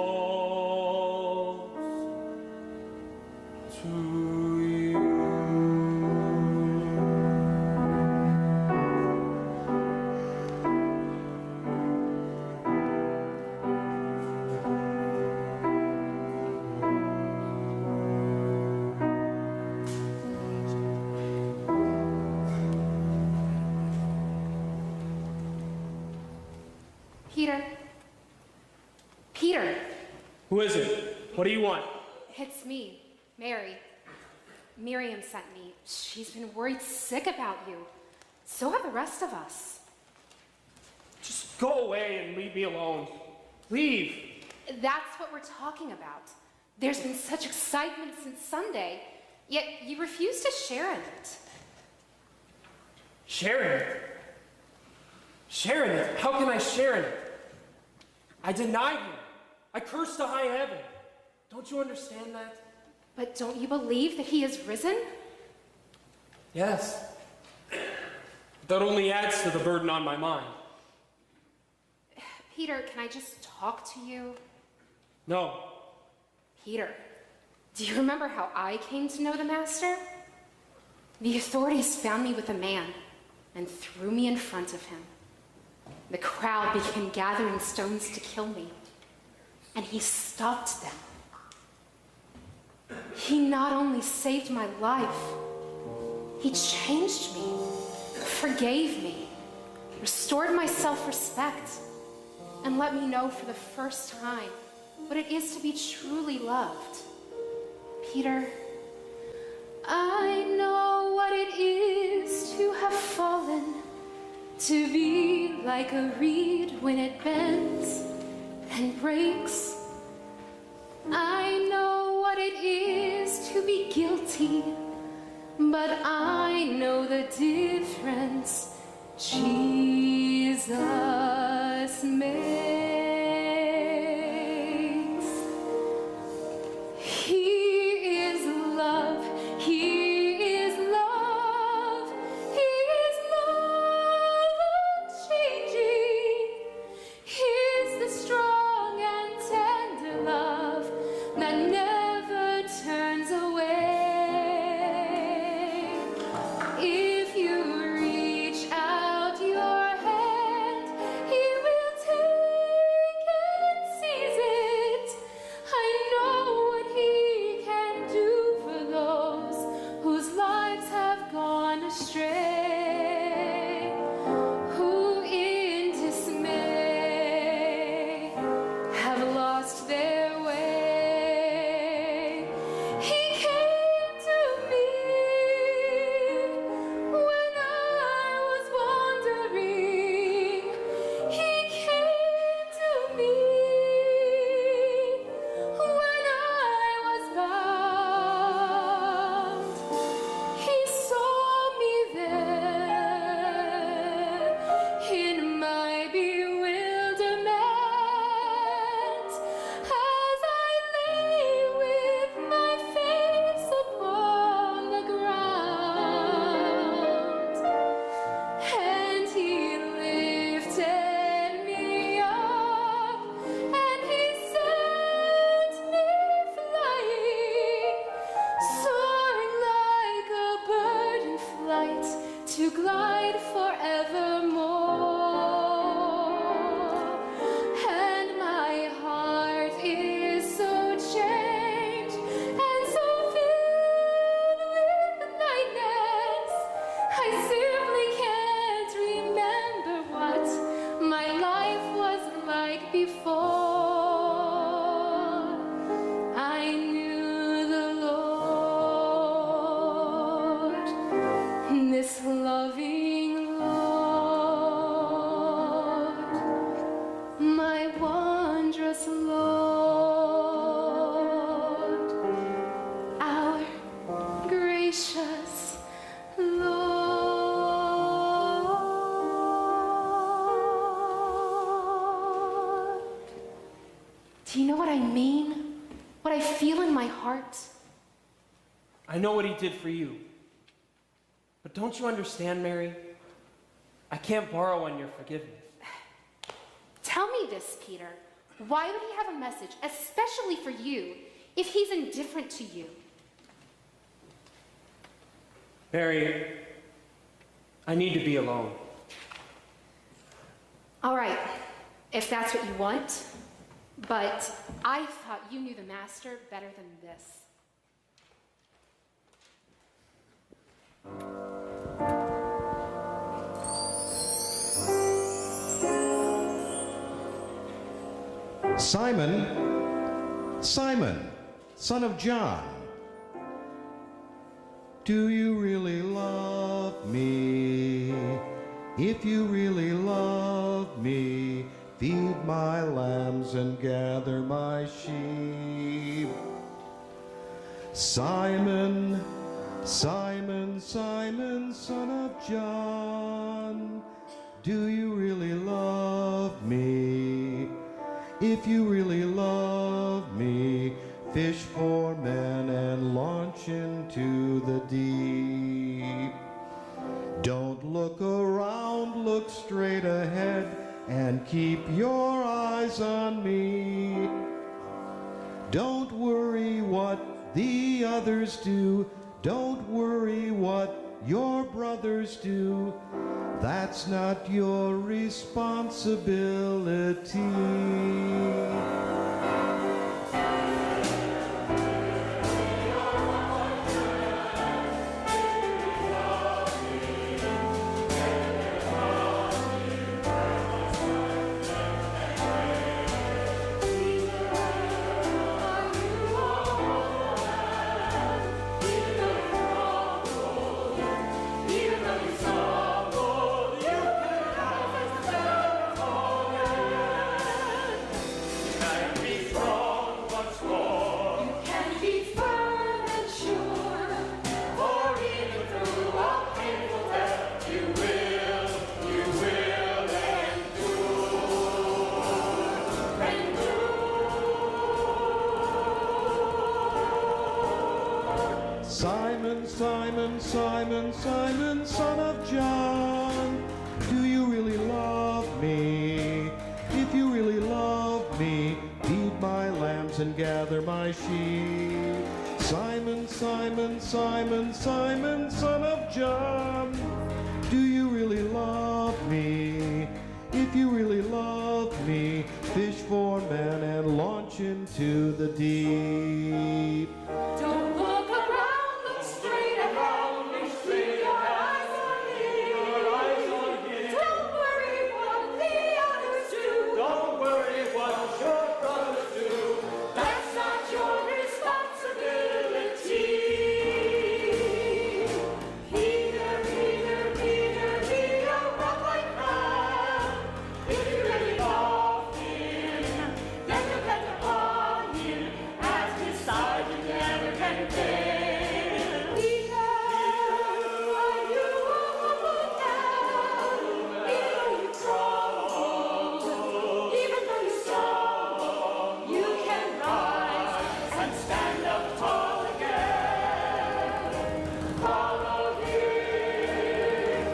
to you. Peter? Peter! Who is it? What do you want? It's me, Mary. Miriam sent me. She's been worried sick about you. So have the rest of us. Just go away and leave me alone. Leave. That's what we're talking about. There's been such excitement since Sunday, yet you refuse to share in it. Share in it? Share in it? How can I share in it? I deny him. I curse to high heaven. Don't you understand that? But don't you believe that he has risen? Yes. That only adds to the burden on my mind. Peter, can I just talk to you? No. Peter, do you remember how I came to know the Master? The authorities found me with a man and threw me in front of him. The crowd began gathering stones to kill me, and he stopped them. He not only saved my life, he changed me, forgave me, restored my self-respect, and let me know for the first time what it is to be truly loved. Peter, I know what it is to have fallen, to be like a reed when it bends and breaks. I know what it is to be guilty, but I know the difference Jesus makes. He is love. He is love. He is love unchanging. He's the strong and tender love that never turns away. If you reach out your hand, he will take Do you know what I mean? What I feel in my heart? I know what he did for you. But don't you understand, Mary? I can't borrow on your forgiveness. Tell me this, Peter. Why would he have a message, especially for you, if he's indifferent to you? Mary, I need to be alone. All right, if that's what you want. But I thought you knew the master better than this. Simon, Simon, son of John, do you really love me? If you really love me, feed my lambs and gather my sheep. Simon, Simon, Simon, son of John, do you really love me? If you really love me, fish for men and launch into the deep. Don't look around, look straight ahead and keep your eyes on me. Don't worry what the others do. Don't worry what your brothers do. That's not your responsibility. Simon, Simon, Simon, Simon, son of John, do you really love me? If you really love me, feed my lambs and gather my sheep. Simon, Simon, Simon, Simon, son of John, do you really love me? If you really love me, fish for men and launch into the deep. Don't look around, look straight ahead. Keep your eyes on him. Don't worry what the others do. Don't worry what your brothers do. That's not your responsibility. Peter, Peter, Peter, be a rock like that. If you really love him, then depend upon him. At his side you never can fail. Peter, are you alone now? Even though you trouble, even though you stumble, you can rise and stand up tall again. Follow him,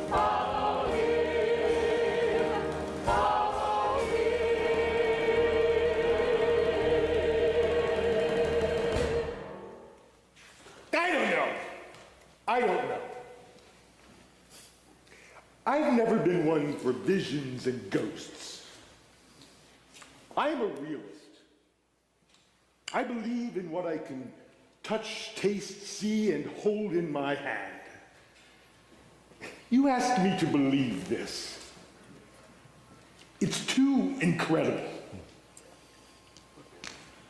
follow him, follow I don't know. I've never been one for visions and ghosts. I'm a realist. I believe in what I can touch, taste, see, and hold in my hand. You asked me to believe this. It's too incredible.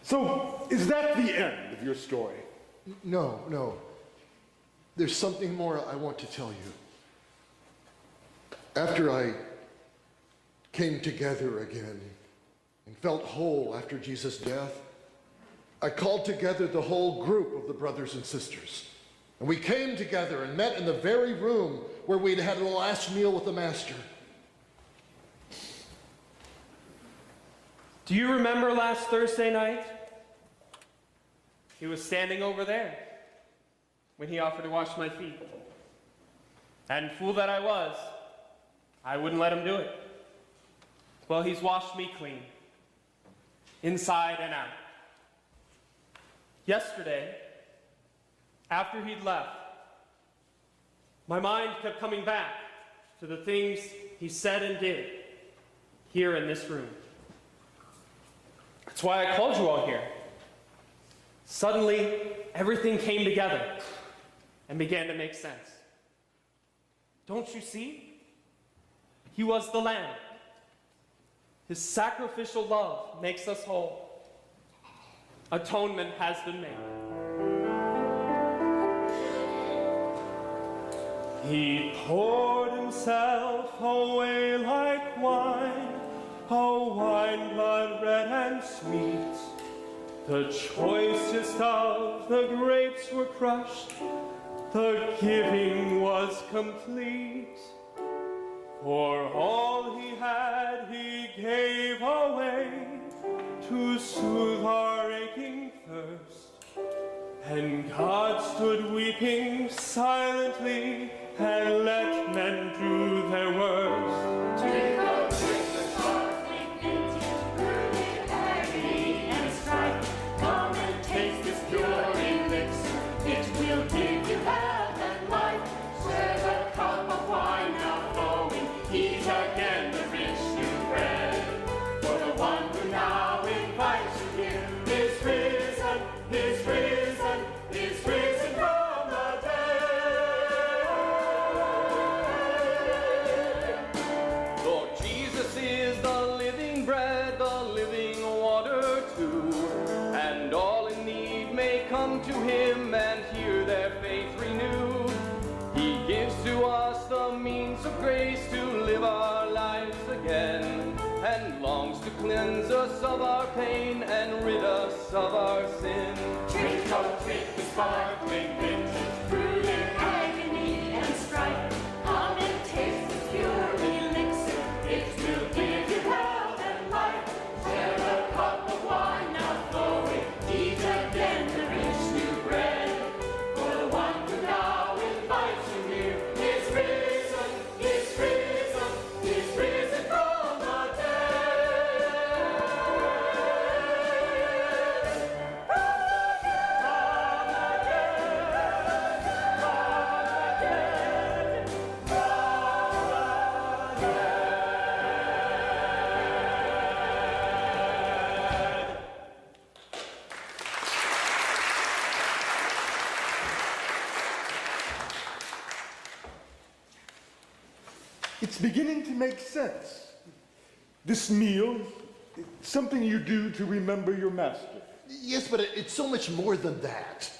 So, is that the end of your story? No, no. There's something more I want to tell you. After I came together again and felt whole after Jesus' death, I called together the whole group of the brothers and sisters. And we came together and met in the very room where we'd had the last meal with the Master. Do you remember last Thursday night? He was standing over there when he offered to wash my feet. And fool that I was, I wouldn't let him do it. Well, he's washed me clean, inside and out. Yesterday, after he'd left, my mind kept coming back to the things he said and did here in this room. That's why I called you all here. Suddenly, everything came together and began to make sense. Don't you see? He was the Lamb. His sacrificial love makes us whole. Atonement has been made. He poured himself away like wine, a wine blood red and sweet. The choicest of the grapes were crushed, the giving was complete. For all he had he gave away to soothe our aching thirst. And God stood weeping silently and let men do their worst. Drink, oh, drink the sparkling vintage, brewed in agony and strife. Come and taste this pure elixir, it will give you health and life. Share the cup of wine now flowing, eat again the rich new bread. For the one who now invites you here is risen, is risen, is risen from the dead. Lord Jesus is the living bread, the living water too. And all in need may come to him and hear their faith renewed. He gives to us the means of grace to live our lives again, and longs to cleanse us of our pain and rid us of our sin. Drink, oh, drink the sparkling vintage, brewed in agony and strife. Come and taste this pure elixir, it will give you health and life. Share the cup of wine now flowing, eat again the rich new bread. For the one who now invites you here is risen, is risen, is risen from the dead. It's beginning to make sense. This meal, it's something you do to remember your master. Yes, but it's so much more than that.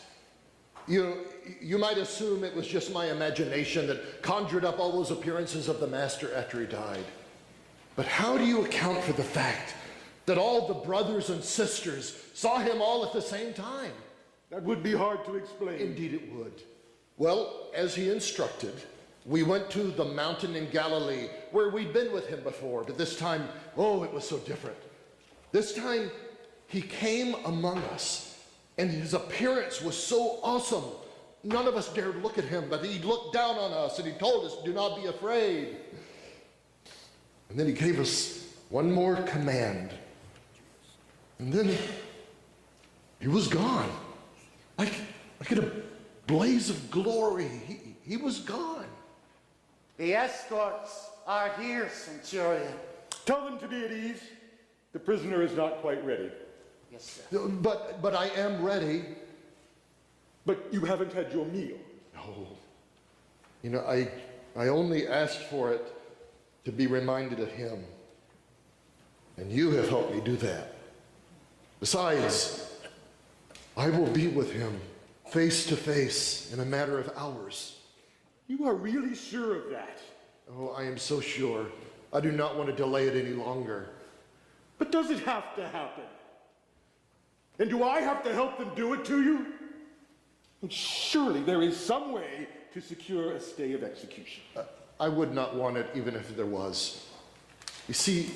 You might assume it was just my imagination that conjured up all those appearances of the master after he died. But how do you account for the fact that all the brothers and sisters saw him all at the same time? That would be hard to explain. Indeed it would. Well, as he instructed, we went to the mountain in Galilee where we'd been with him before, but this time, oh, it was so different. This time, he came among us, and his appearance was so awesome. None of us dared look at him, but he looked down on us, and he told us, do not be afraid. And then he gave us one more command. And then he was gone. Like in a blaze of glory, he was gone. The escorts are here, Centurion. Tell them to be at ease. The prisoner is not quite ready. Yes, sir. But I am ready. But you haven't had your meal. No. You know, I only asked for it to be reminded of him. And you have helped me do that. Besides, I will be with him face to face in a matter of hours. You are really sure of that? Oh, I am so sure. I do not want to delay it any longer. But does it have to happen? And do I have to help them do it to you? And surely there is some way to secure a stay of execution. I would not want it even if there was. You see,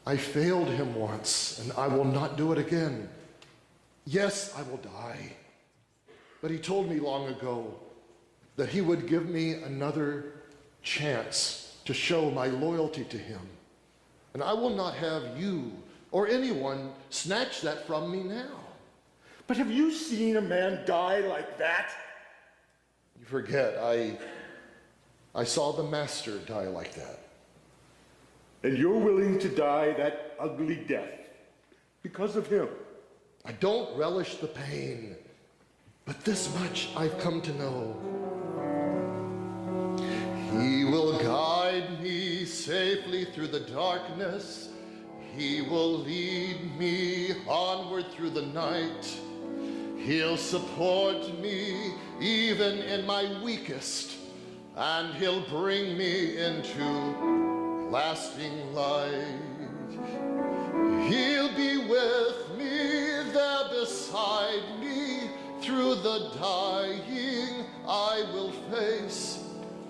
I failed him once, and I will not do it again. Yes, I will die. But he told me long ago that he would give me another chance to show my loyalty to him. And I will not have you or anyone snatch that from me now. But have you seen a man die like that? You forget, I saw the master die like that. And you're willing to die that ugly death because of him? I don't relish the pain, but this much I've come to know. He will guide me safely through the darkness. He will lead me onward through the night. He'll support me even in my weakest, and he'll bring me into lasting light. He'll be with me there beside me. Through the dying I will face.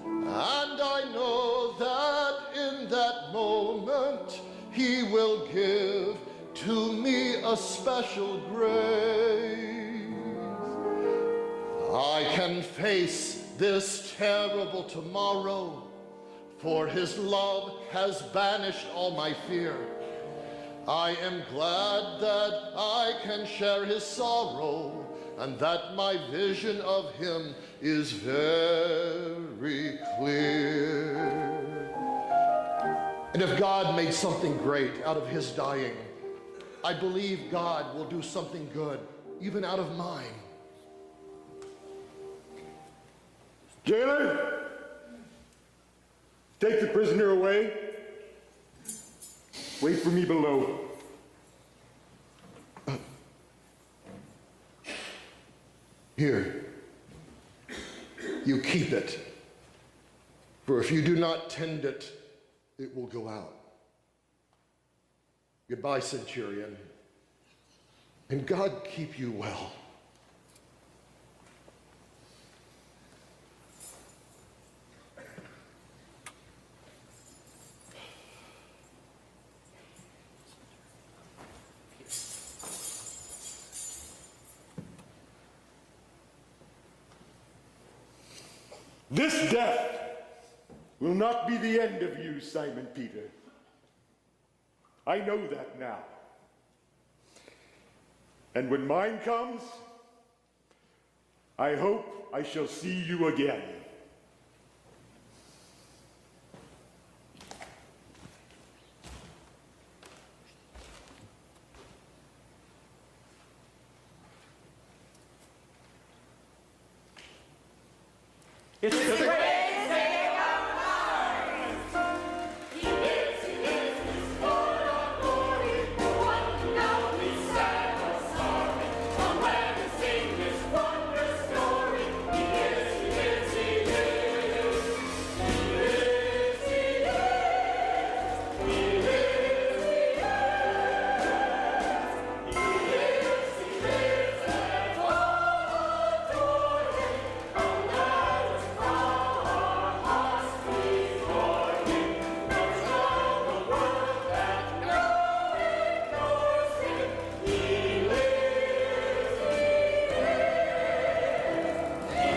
And I know that in that moment he will give to me a special grace. I can face this terrible tomorrow, for his love has banished all my fear. I am glad that I can share his sorrow, and that my vision of him is very clear. And if God made something great out of his dying, I believe God will do something good, even out of mine. Jailor, take the prisoner away. Wait for me below. Here, you keep it, for if you do not tend it, it will go out. Goodbye, Centurion, and God keep you well. This death will not be the end of you, Simon Peter. I know that now. And when mine comes, I hope I shall see you again. It's the greatest day of our lives. He lives, he's Lord of glory. What now we sad or sorry? Come let us sing this wondrous story. He lives, he lives, he lives. He lives, he lives. He lives, he lives. He lives, he lives, and all adore him. Come let us bow our hearts before him. Let's tell the world that no ignores him. He lives, he lives, he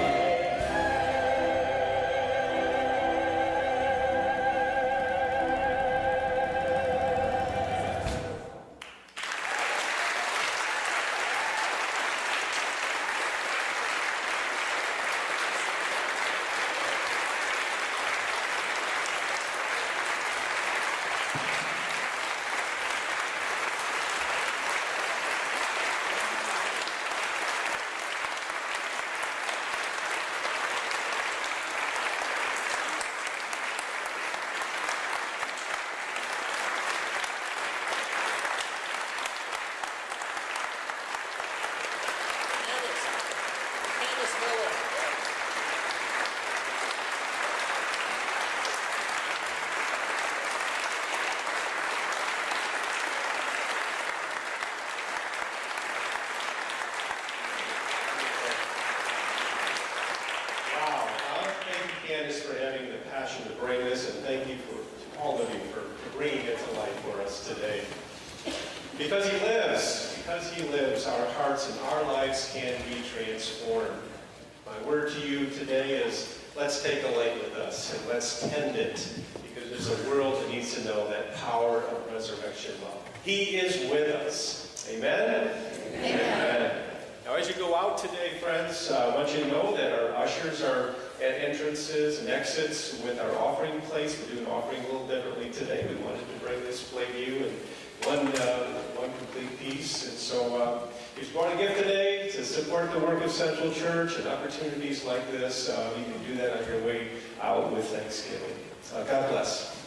Wow. Thank you, Candice, for having the passion to bring this, and thank you to all of you for bringing it to life for us today. Because he lives, our hearts and our lives can be transformed. My word to you today is, let's take the light with us and let's tend it, because there's a world that needs to know that power of resurrection love. He is with us. Amen? Amen. Now, as you go out today, friends, I want you to know that our ushers are at entrances and exits with our offering plates. We're doing offering a little differently today. We wanted to bring this play to you in one complete piece. And so if you want to give today to support the work of Central Church and opportunities like this, you can do that on your way out with Thanksgiving. God bless.